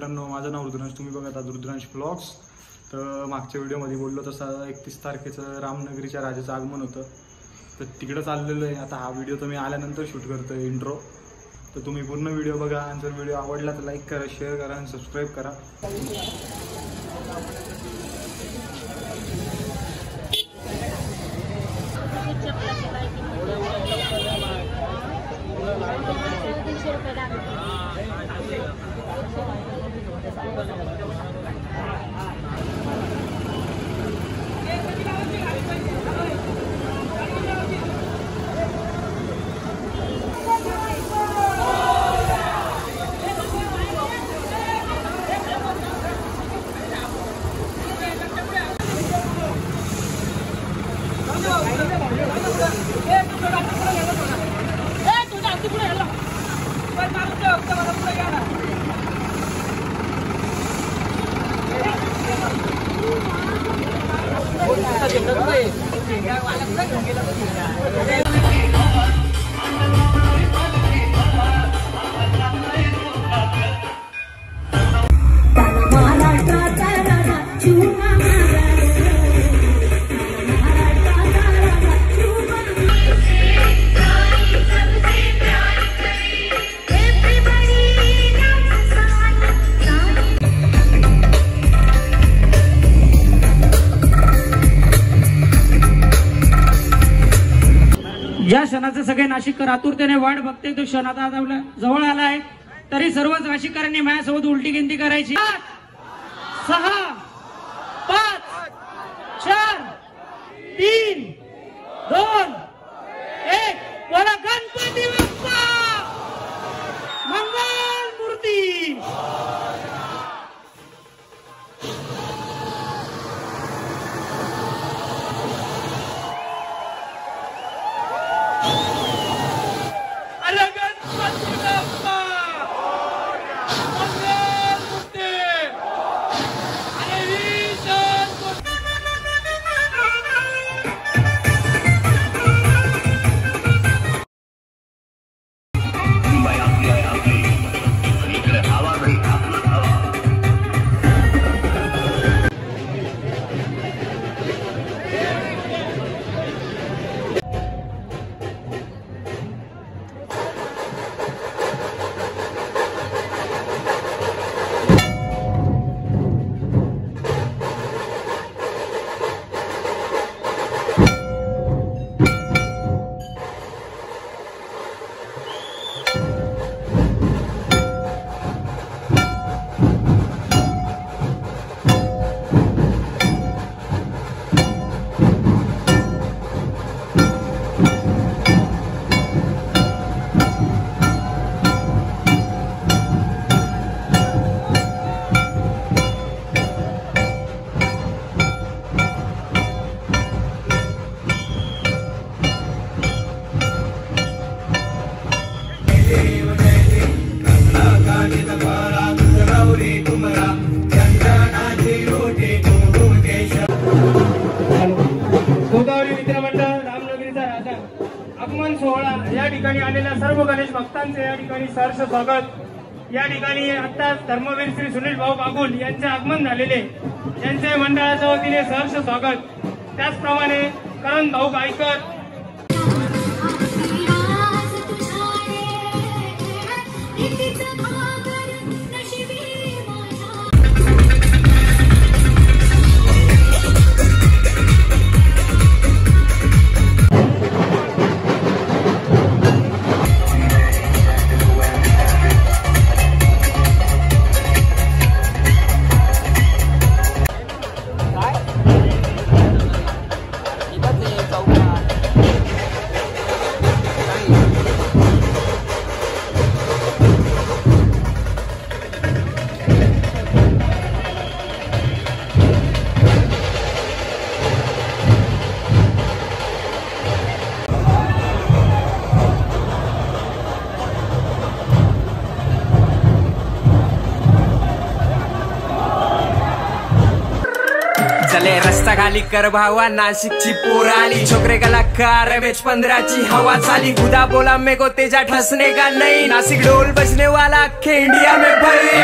मित्रांनो, माझं नाव रुद्रांश, तुम्ही बघत आहात रुद्रांश व्लॉग्स। तर मागच्या व्हिडिओमध्ये बोललो तसं 31 तारखेचं रामनगरीच्या राजाचं आगमन होतं, तर तिकडं चाललेलं आहे। आता हा व्हिडिओ तर मी आल्यानंतर शूट करतो इंट्रो, तर तुम्ही पूर्ण व्हिडिओ बघा आणि जर व्हिडिओ आवडला तर लाईक करा, शेअर करा आणि सबस्क्राईब करा। ज्या क्षणाचे सगळे नाशिककर आतुरतेने वाट बघते तो क्षण आता जवळ आला आहे, तरी सर्वच नाशिककरांनी माझ्यासोबत उलटी गिनती करायची। 6 5 4 3 2 1 बोला गणपती बाप्पा मंगल मूर्ती। गोदावरी मित्रमंडळ रामनगरीचा राजा आगमन सोहळा या ठिकाणी आलेल्या सर्व गणेश भक्तांचे या ठिकाणी सहर्ष स्वागत। या ठिकाणी आता धर्मवीर श्री सुनील भाऊ बागुल यांचे आगमन झालेले, यांचे मंडळाच्या वतीने सहर्ष स्वागत। त्याचप्रमाणे करण भाऊ गायकर, चले रस्ता खाली कर भावा, नाशिकची पोर आली, छोकरे कलाकार रमेश 15ची हवा चाली, खुदा बोला मेरे को तेजा ठसने का नहीं, नासिक ढोल बजने वाला अख्खे इंडिया में भाई।